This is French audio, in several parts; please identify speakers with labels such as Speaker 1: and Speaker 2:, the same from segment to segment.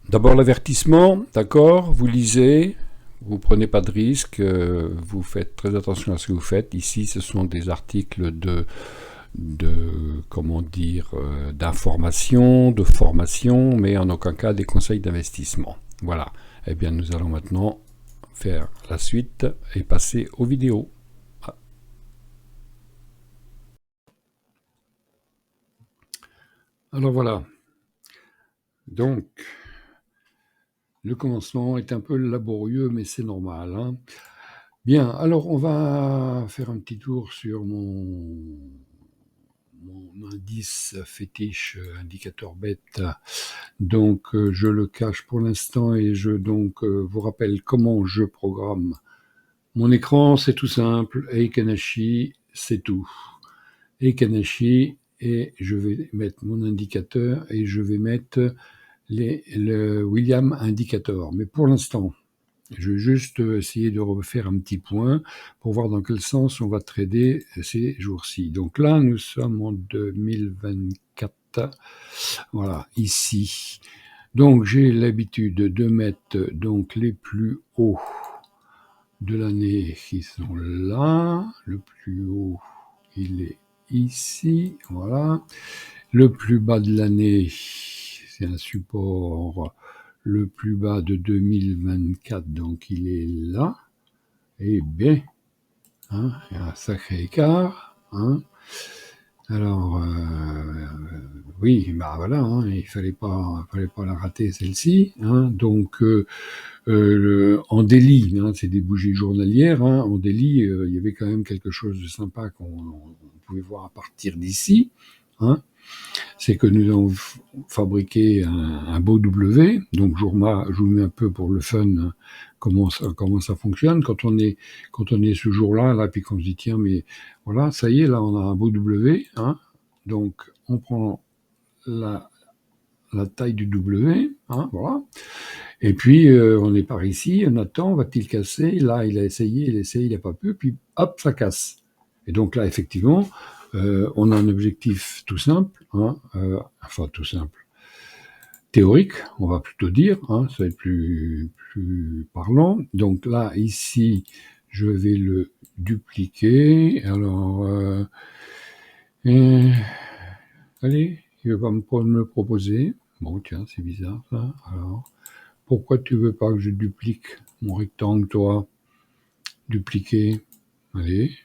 Speaker 1: D'abord l'avertissement, d'accord, vous lisez, vous prenez pas de risque, vous faites très attention à ce que vous faites. Ici, ce sont des articles comment dire, d'information, de formation, mais en aucun cas des conseils d'investissement. Voilà. Eh bien, nous allons maintenant faire la suite et passer aux vidéos. Alors voilà. Donc, le commencement est un peu laborieux, mais c'est normal, hein. Bien, alors on va faire un petit tour sur mon indice fétiche, indicateur bêta. Donc je le cache pour l'instant et je vous rappelle comment je programme mon écran. C'est tout simple, Eikanashi, c'est tout. Eikanashi, et je vais mettre mon indicateur et je vais mettre le William Indicator. Mais pour l'instant, je vais juste essayer de refaire un petit point pour voir dans quel sens on va trader ces jours-ci. Donc là, nous sommes en 2024. Voilà, ici. Donc j'ai l'habitude de mettre donc les plus hauts de l'année qui sont là. Le plus haut, il est ici. Voilà. Le plus bas de l'année, c'est un support le plus bas de 2024, donc il est là. Eh bien, hein, il y a un sacré écart. Hein. Alors, oui, bah voilà, hein, il fallait pas la rater celle-ci. Hein. Donc, en daily, hein, c'est des bougies journalières. Hein, en daily, il y avait quand même quelque chose de sympa qu'on pouvait voir à partir d'ici. Hein. C'est que nous avons fabriqué un beau W. Donc je vous mets un peu pour le fun, hein, comment ça fonctionne quand on est ce jour-là, là, puis qu'on se dit tiens, mais voilà, ça y est, là on a un beau W. Hein, donc on prend la taille du W, hein, voilà. Et puis on est par ici, on attend, va-t-il casser? Là il a essayé, il n'a pas pu, puis hop, ça casse. Et donc là effectivement, on a un objectif tout simple, hein, enfin tout simple, théorique, on va plutôt dire, hein, ça va être plus parlant. Donc là, ici, je vais le dupliquer. Alors, allez, il va pas me proposer. Bon, tiens, c'est bizarre ça. Alors, pourquoi tu veux pas que je duplique mon rectangle, toi? Dupliquer. Allez.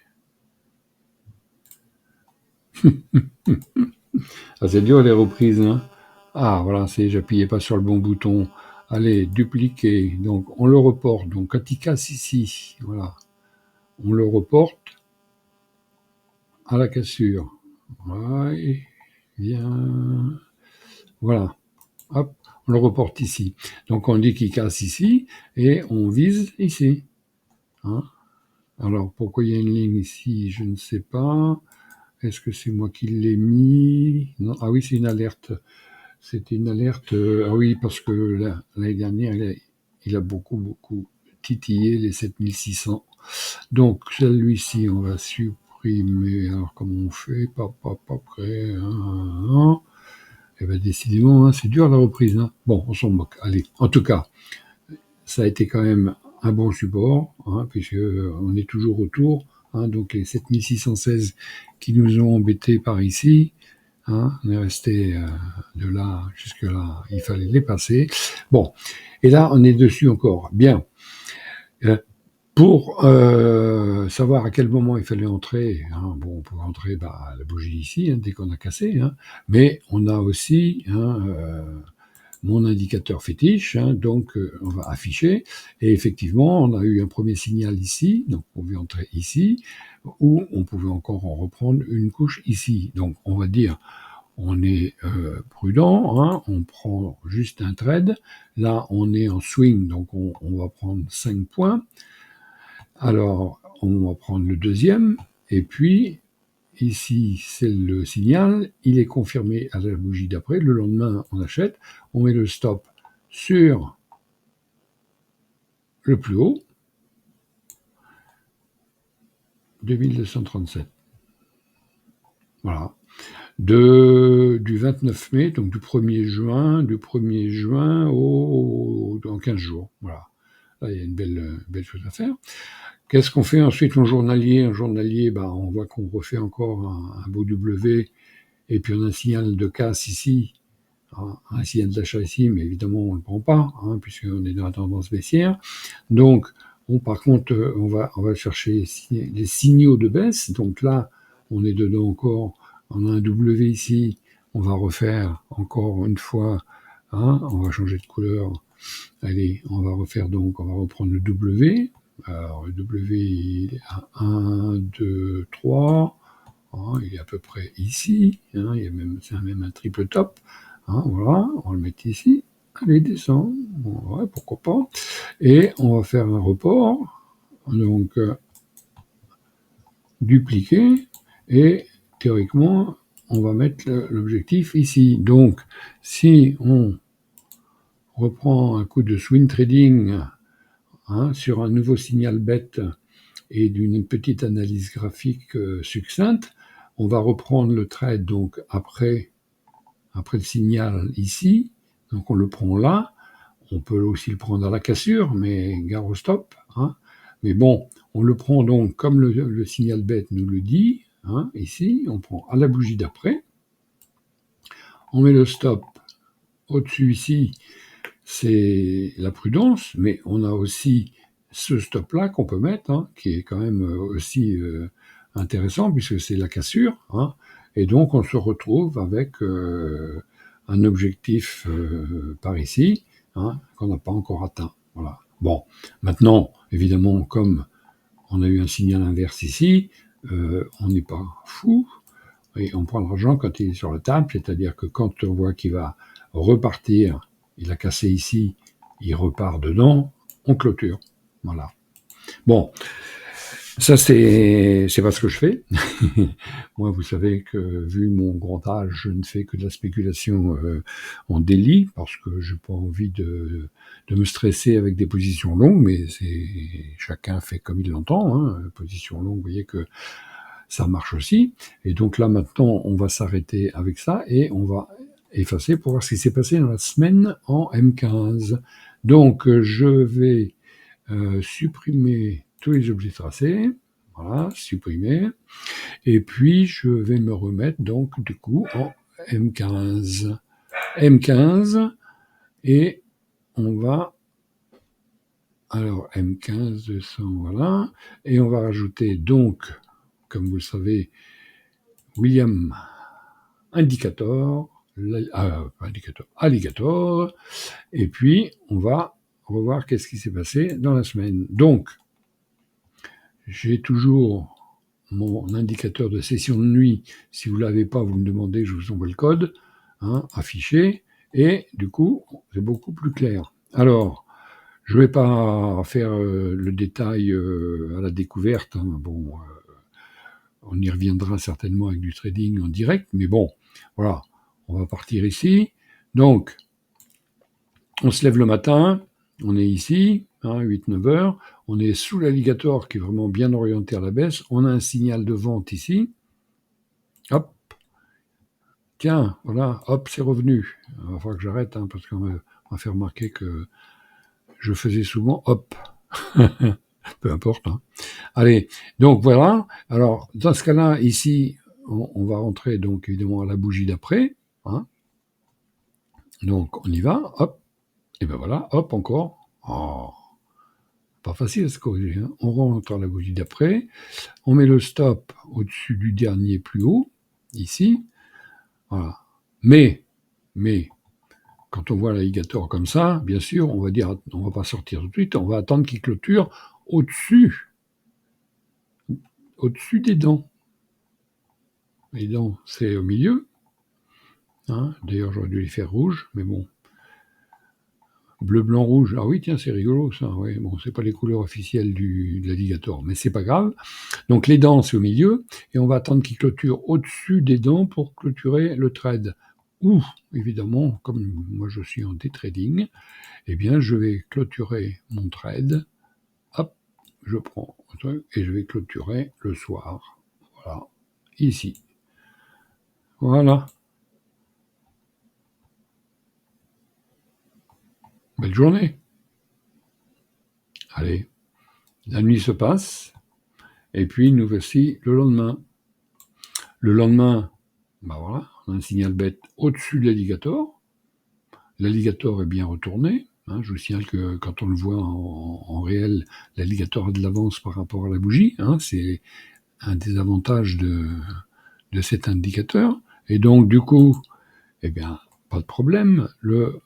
Speaker 1: Ah, c'est dur les reprises, hein. Ah, voilà, j'appuyais pas sur le bon bouton. Allez, dupliquer. Donc, on le reporte. Donc, quand il casse ici, voilà, on le reporte à la cassure. Ouais, bien. Voilà. Hop, on le reporte ici. Donc, on dit qu'il casse ici et on vise ici. Hein. Alors, pourquoi il y a une ligne ici? Je ne sais pas. Est-ce que c'est moi qui l'ai mis? Non. Ah oui, c'est une alerte. C'était une alerte. Ah oui, parce que l'année dernière, il a beaucoup titillé les 7600. Donc, celui-ci, on va supprimer. Alors, comment on fait? Créer. Et bien, décidément, hein, c'est dur la reprise. Hein. Bon, on s'en moque. Allez, en tout cas, ça a été quand même un bon support, hein, puisque on est toujours autour. Hein, donc, les 7616 qui nous ont embêtés par ici. Hein, on est resté de là jusque là, il fallait les passer. Bon, et là on est dessus encore. Bien. Pour savoir à quel moment il fallait entrer, hein, bon, on pouvait entrer la bougie ici, hein, dès qu'on a cassé, hein, mais on a aussi hein, mon indicateur fétiche, hein, donc on va afficher, et effectivement, on a eu un premier signal ici, donc on pouvait entrer ici, ou on pouvait encore en reprendre une couche ici. Donc on va dire, on est prudent, hein, on prend juste un trade, là on est en swing, donc on va prendre 5 points, alors on va prendre le deuxième, et puis ici, c'est le signal, il est confirmé à la bougie d'après, le lendemain, on achète, on met le stop sur le plus haut, 2237. Voilà. Du 29 mai, donc du 1er juin, dans 15 jours. Voilà. Là, il y a une belle chose à faire. Qu'est-ce qu'on fait ensuite en journalier? En journalier, on voit qu'on refait encore un beau W, et puis on a un signal de casse ici, hein, un signal d'achat ici, mais évidemment on ne le prend pas, hein, puisqu'on est dans la tendance baissière. Donc, par contre, on va chercher les signaux de baisse. Donc là, on est dedans encore. On a un W ici. On va refaire encore une fois. Hein, on va changer de couleur. Allez, on va reprendre le W. Alors, le W, il est à 1, 2, 3. Hein, il est à peu près ici. Hein, c'est même un triple top. Hein, voilà, on va le mettre ici. Allez, descend. Bon, ouais, pourquoi pas. Et on va faire un report. Donc, dupliquer. Et théoriquement, on va mettre l'objectif ici. Donc, si on reprend un coup de swing trading, hein, sur un nouveau signal bête et d'une petite analyse graphique succincte, on va reprendre le trade donc après le signal ici. Donc on le prend là. On peut aussi le prendre à la cassure, mais gare au stop. Hein. Mais bon, on le prend donc comme le signal bête nous le dit. Hein, ici, on prend à la bougie d'après. On met le stop au-dessus ici. C'est la prudence, mais on a aussi ce stop-là qu'on peut mettre, hein, qui est quand même aussi intéressant, puisque c'est la cassure. Hein, et donc, on se retrouve avec un objectif par ici, hein, qu'on n'a pas encore atteint. Voilà. Bon, maintenant, évidemment, comme on a eu un signal inverse ici, on n'est pas fou, et on prend l'argent quand il est sur la table, c'est-à-dire que quand on voit qu'il va repartir, il a cassé ici, il repart dedans, on clôture. Voilà. Bon, ça c'est pas ce que je fais. Moi, vous savez que vu mon grand âge, je ne fais que de la spéculation en daily, parce que j'ai pas envie de me stresser avec des positions longues, mais chacun fait comme il l'entend. Hein. Position longue, vous voyez que ça marche aussi. Et donc là, maintenant, on va s'arrêter avec ça et on va effacer pour voir ce qui s'est passé dans la semaine en M15. Donc, je vais supprimer tous les objets tracés. Voilà, supprimer. Et puis, je vais me remettre donc, du coup, en M15. M15, et on va... Alors, M15, 200, voilà. Et on va rajouter donc, comme vous le savez, William Indicator, Alligator, et puis on va revoir qu'est-ce qui s'est passé dans la semaine. Donc, j'ai toujours mon indicateur de session de nuit. Si vous ne l'avez pas, vous me demandez, je vous envoie le code, hein, affiché, et du coup, c'est beaucoup plus clair. Alors, je ne vais pas faire le détail à la découverte. Hein. Bon, on y reviendra certainement avec du trading en direct, mais bon, voilà, on va partir ici. Donc, on se lève le matin, on est ici, hein, 8-9 heures, on est sous l'alligator qui est vraiment bien orienté à la baisse, on a un signal de vente ici, hop, tiens, voilà, hop, c'est revenu. Il va falloir que j'arrête, hein, parce qu'on va faire remarquer que je faisais souvent hop. Peu importe. Hein. Allez, donc voilà. Alors, dans ce cas-là, ici, on va rentrer donc évidemment à la bougie d'après. Hein. Donc, on y va, hop. Et ben voilà, hop, encore. Oh, pas facile à se corriger. Hein. On rentre à la bougie d'après. On met le stop au-dessus du dernier plus haut, ici. Voilà. Mais, quand on voit l'alligator comme ça, bien sûr, on va dire, on va pas sortir tout de suite, on va attendre qu'il clôture au-dessus des dents. Les dents, c'est au milieu. Hein. D'ailleurs, j'aurais dû les faire rouges, mais bon. Bleu, blanc, rouge. Ah oui, tiens, c'est rigolo, ça. Ouais, bon, c'est pas les couleurs officielles de l'alligator, mais c'est pas grave. Donc, les dents, c'est au milieu, et on va attendre qu'il clôture au-dessus des dents pour clôturer le trade. Ou, évidemment, comme moi je suis en day trading, eh bien, je vais clôturer mon trade. Hop, je prends et je vais clôturer le soir. Voilà, ici. Voilà. Belle journée. Allez, la nuit se passe, et puis nous voici le lendemain. Le lendemain, ben voilà, on a un signal bête au-dessus de l'alligator. L'alligator est bien retourné. Hein, je vous signale que quand on le voit en réel, l'alligator a de l'avance par rapport à la bougie. Hein, c'est un des avantages de cet indicateur. Et donc, du coup, eh bien, pas de problème. Le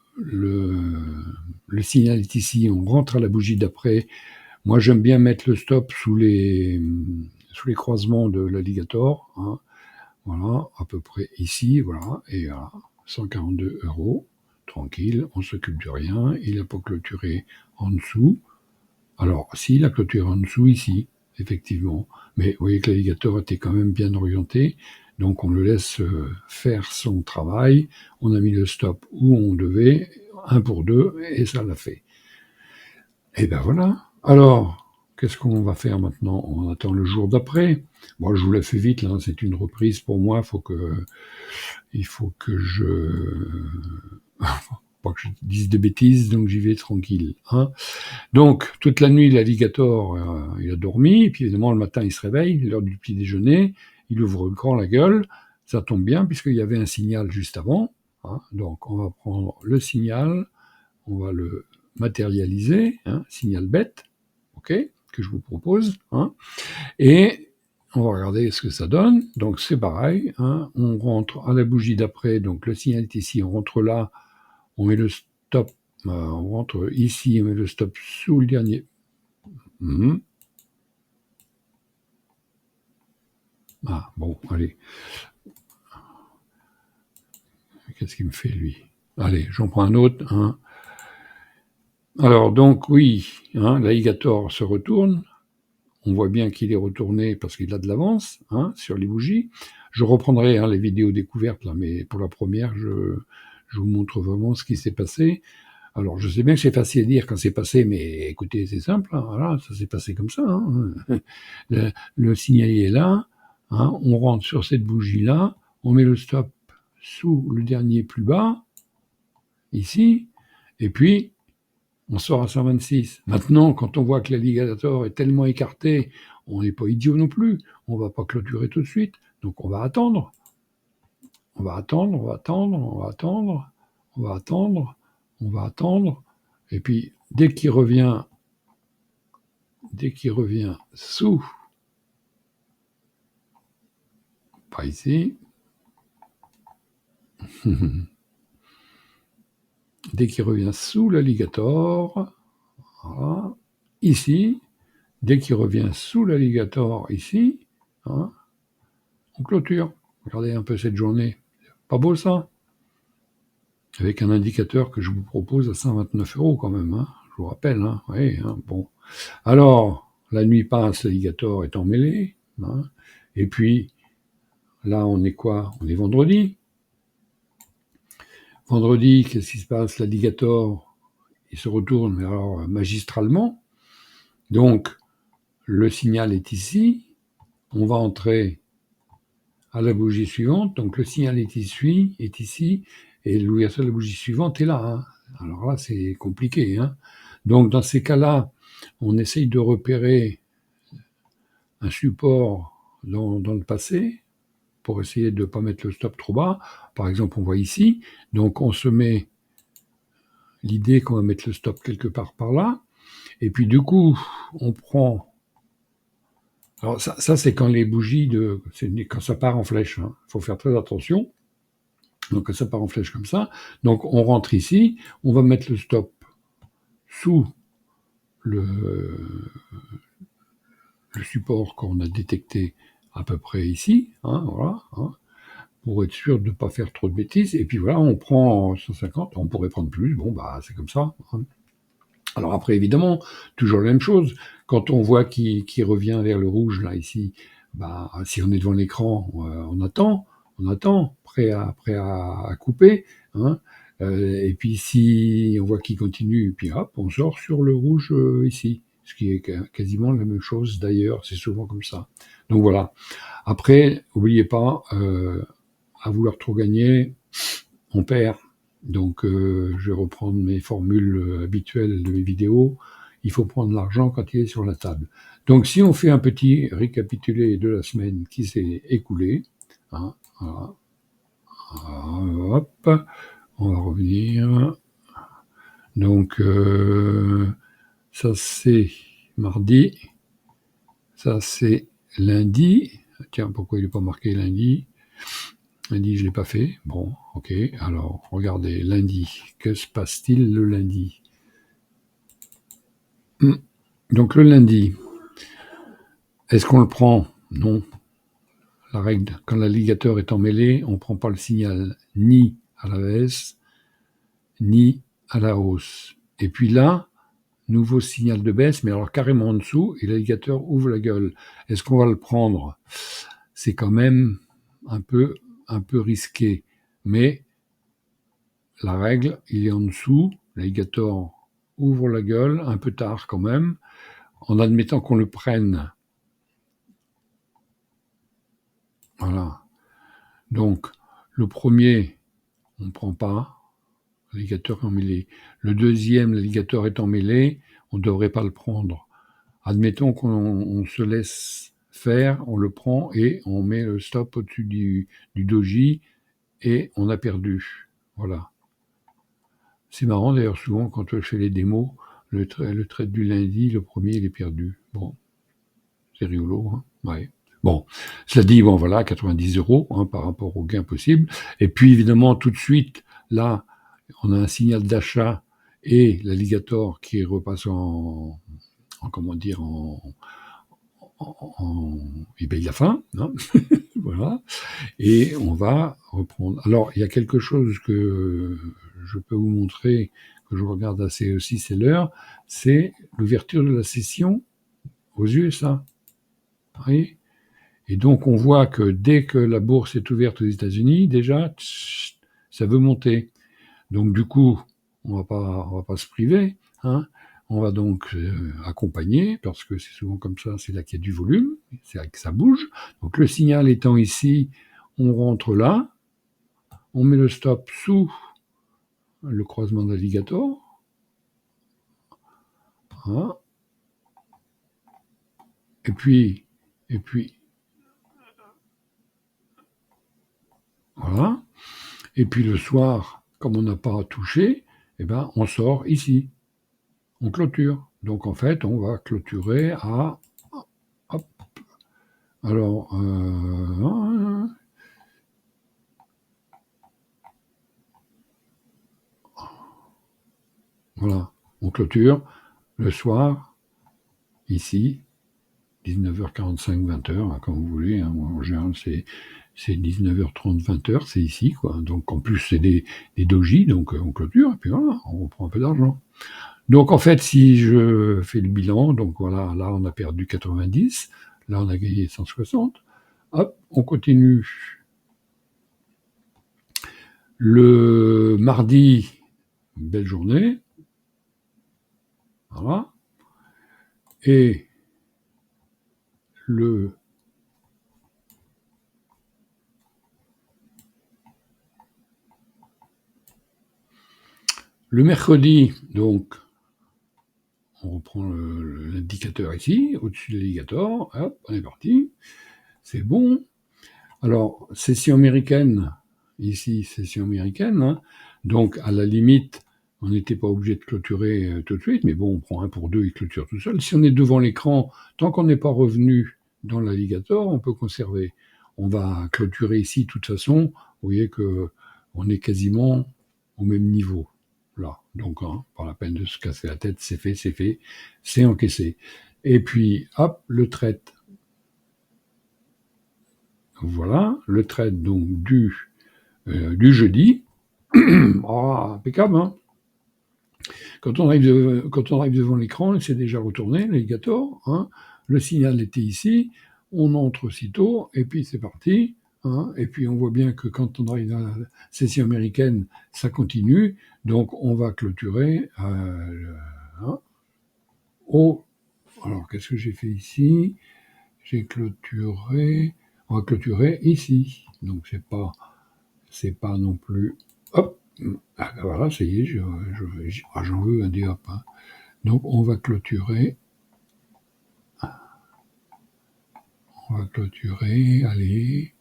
Speaker 1: signal est ici, on rentre à la bougie d'après. Moi, j'aime bien mettre le stop sous les croisements de l'alligator. Hein. Voilà, à peu près ici, voilà, et voilà, 142 €, tranquille, on s'occupe de rien, il n'a pas clôturé en dessous. Alors, si, il a clôturé en dessous ici, effectivement, mais vous voyez que l'alligator était quand même bien orienté, donc on le laisse faire son travail, on a mis le stop où on devait, 1 pour 2, et ça l'a fait. Et ben voilà. Alors, qu'est-ce qu'on va faire maintenant? On attend le jour d'après. Bon, je vous la fais vite, là, c'est une reprise pour moi, il faut que pas que je dise des bêtises, donc j'y vais tranquille. Hein. Donc, toute la nuit, l'alligator, il a dormi, et puis évidemment, le matin, il se réveille, l'heure du petit déjeuner, il ouvre grand la gueule, ça tombe bien, puisqu'il y avait un signal juste avant. Hein. Donc, on va prendre le signal, on va le matérialiser, hein, signal bête, ok, que je vous propose, hein, et on va regarder ce que ça donne. Donc c'est pareil, hein, on rentre à la bougie d'après, donc le signal est ici, on rentre là, on met le stop, on rentre ici, on met le stop sous le dernier. Ah bon, allez. Qu'est-ce qu'il me fait lui? Allez, j'en prends un autre. Hein. Alors donc oui, hein, l'alligator se retourne. On voit bien qu'il est retourné parce qu'il a de l'avance hein, sur les bougies. Je reprendrai hein, les vidéos découvertes, là, mais pour la première, je vous montre vraiment ce qui s'est passé. Alors, je sais bien que c'est facile à dire quand c'est passé, mais écoutez, c'est simple. Hein, voilà, ça s'est passé comme ça. Hein. Le signalier est là. Hein, on rentre sur cette bougie-là. On met le stop sous le dernier plus bas, ici. Et puis, on sort à 126. Maintenant, quand on voit que l'alligator est tellement écarté, on n'est pas idiot non plus. On ne va pas clôturer tout de suite. Donc on va attendre. On va attendre, on va attendre, on va attendre, on va attendre, on va attendre. Et puis, dès qu'il revient sous, pas ici, dès qu'il revient sous l'alligator, voilà, ici, dès qu'il revient sous l'alligator, ici, hein, on clôture. Regardez un peu cette journée. Pas beau ça? Avec un indicateur que je vous propose à 129 € quand même, hein, je vous rappelle. Hein, oui, hein, bon. Alors, la nuit passe, l'alligator est emmêlé. Hein, et puis, là, on est quoi? On est vendredi. Vendredi, qu'est-ce qui se passe? L'alligator, il se retourne, mais alors magistralement. Donc, le signal est ici. On va entrer à la bougie suivante. Donc, le signal est ici, et l'ouverture de la bougie suivante est là. Hein. Alors là, c'est compliqué. Hein. Donc, dans ces cas-là, on essaye de repérer un support dans le passé pour essayer de ne pas mettre le stop trop bas. Par exemple, on voit ici. Donc, on se met l'idée qu'on va mettre le stop quelque part par là. Et puis, du coup, on prend... Alors, ça c'est quand les bougies quand ça part en flèche. Hein. Faut faire très attention. Donc, quand ça part en flèche comme ça. Donc, on rentre ici. On va mettre le stop sous le support qu'on a détecté à peu près ici. Hein, voilà. Hein, pour être sûr de ne pas faire trop de bêtises. Et puis voilà, on prend 150, on pourrait prendre plus, bon bah c'est comme ça. Hein. Alors après, évidemment, toujours la même chose, quand on voit qu'il revient vers le rouge, là, ici, bah, si on est devant l'écran, on attend, prêt à couper, hein. Et puis si on voit qu'il continue, puis hop, on sort sur le rouge ici, ce qui est quasiment la même chose d'ailleurs, c'est souvent comme ça. Donc voilà. Après, n'oubliez pas, à vouloir trop gagner, on perd. Donc je vais reprendre mes formules habituelles de mes vidéos. Il faut prendre l'argent quand il est sur la table. Donc si on fait un petit récapitulé de la semaine qui s'est écoulée, hein, voilà. Hop, on va revenir. Donc ça c'est mardi, ça c'est lundi. Tiens, pourquoi il n'est pas marqué lundi? Lundi, je ne l'ai pas fait. Bon, ok. Alors, regardez, lundi. Que se passe-t-il le lundi? Donc, le lundi, est-ce qu'on le prend? Non. La règle, quand l'alligator est emmêlé, on ne prend pas le signal ni à la baisse, ni à la hausse. Et puis là, nouveau signal de baisse, mais alors carrément en dessous, et l'alligator ouvre la gueule. Est-ce qu'on va le prendre? C'est quand même un peu risqué. Mais la règle, il est en dessous, l'alligator ouvre la gueule, un peu tard quand même, en admettant qu'on le prenne. Voilà. Donc, le premier, on ne prend pas, l'alligator est emmêlé. Le deuxième, l'alligator est emmêlé, on ne devrait pas le prendre. Admettons qu'on se laisse faire, on le prend et on met le stop au-dessus du doji et on a perdu. Voilà. C'est marrant d'ailleurs, souvent quand je fais les démos, le trade du lundi, le premier, il est perdu. Bon, c'est rigolo, hein, ouais. Bon, cela dit, bon voilà, 90 € hein, par rapport au gain possible. Et puis évidemment, tout de suite, là, on a un signal d'achat et l'alligator qui repasse comment dire, il paye la fin, hein. Voilà, et on va reprendre. Alors, il y a quelque chose que je peux vous montrer, que je regarde assez aussi, c'est l'heure, c'est l'ouverture de la session aux USA. Oui. Et donc, on voit que dès que la bourse est ouverte aux États-Unis, déjà, ça veut monter. Donc, du coup, on va pas se priver, hein. On va donc accompagner, parce que c'est souvent comme ça, c'est là qu'il y a du volume, c'est là que ça bouge. Donc le signal étant ici, on rentre là, on met le stop sous le croisement d'alligator. Hein. Et puis, voilà. Et puis le soir, comme on n'a pas touché, eh ben, on sort ici. On clôture. Donc en fait, on va clôturer à... Hop. Alors, voilà, on clôture le soir, ici, 19h45, 20h, hein, comme vous voulez. Hein, en général, c'est 19h30, 20h, c'est ici, quoi. Donc en plus, c'est des dojis, donc on clôture, et puis voilà, on reprend un peu d'argent. Donc en fait, si je fais le bilan, donc voilà, là on a perdu 90, là on a gagné 160. Hop, on continue. Le mardi, belle journée. Voilà. Et le mercredi, donc, on reprend l'indicateur ici, au-dessus de l'alligator. Hop, on est parti. C'est bon. Alors, session américaine, ici, session américaine. Hein. Donc, à la limite, on n'était pas obligé de clôturer tout de suite, mais bon, on prend un pour deux, il clôture tout seul. Si on est devant l'écran, tant qu'on n'est pas revenu dans l'alligator, on peut conserver. On va clôturer ici, de toute façon. Vous voyez que on est quasiment au même niveau. Là. Donc, hein, pas la peine de se casser la tête, c'est fait, c'est encaissé. Et puis, hop, le trade. Voilà, le trade donc du jeudi. Ah, impeccable, hein. Quand on arrive devant l'écran, c'est déjà retourné, l'alligator. Hein. Le signal était ici, on entre aussitôt, et puis c'est parti. Hein. Et puis on voit bien que quand on arrive dans la session américaine, ça continue. Donc on va clôturer hein, au Alors, qu'est-ce que j'ai fait ici? J'ai clôturé. On va clôturer ici. Donc, c'est pas non plus. Hop. Ah, ben voilà, ça y est, j'en veux un des hop. Hein. Donc, on va clôturer. Allez.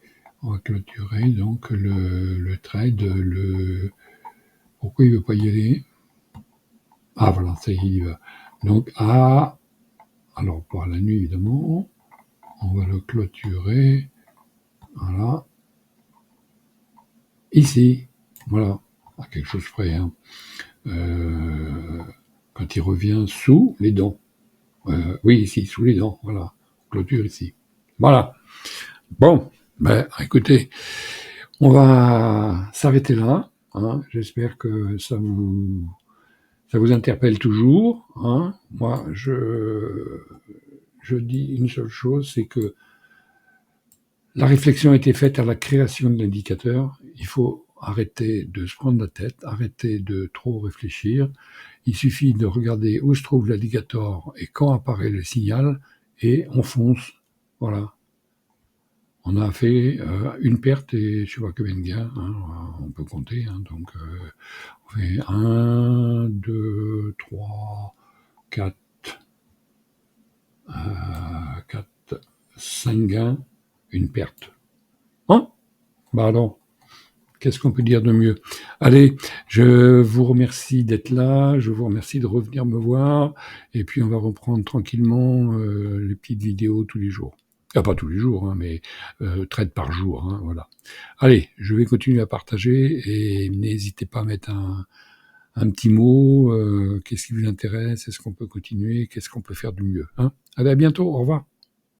Speaker 1: On va clôturer donc le trade. Pourquoi il veut pas y aller? Ah, voilà, ça y est, il y va. Donc, alors, pour la nuit, évidemment, on va le clôturer. Voilà. Ici. Voilà. À quelque chose près. Hein. Quand il revient sous les dents. Oui, ici, sous les dents. Voilà. Clôture ici. Voilà. Bon. Ben, écoutez, on va s'arrêter là. Hein. J'espère que ça vous interpelle toujours. Hein. Moi, je dis une seule chose, c'est que la réflexion a été faite à la création de l'indicateur. Il faut arrêter de se prendre la tête, arrêter de trop réfléchir. Il suffit de regarder où se trouve l'indicateur et quand apparaît le signal, et on fonce. Voilà. On a fait une perte et je sais pas combien de gains. Hein, on peut compter. Hein, donc, on fait 1, 2, 3, 4, 5 gains, une perte. Hein? Bah alors, qu'est-ce qu'on peut dire de mieux? Allez, je vous remercie d'être là, je vous remercie de revenir me voir, et puis on va reprendre tranquillement les petites vidéos tous les jours. Ah, pas tous les jours, hein, mais trade par jour, hein, voilà. Allez, je vais continuer à partager, et n'hésitez pas à mettre un petit mot, qu'est-ce qui vous intéresse, est-ce qu'on peut continuer, qu'est-ce qu'on peut faire de mieux, hein? Allez, à bientôt, au revoir.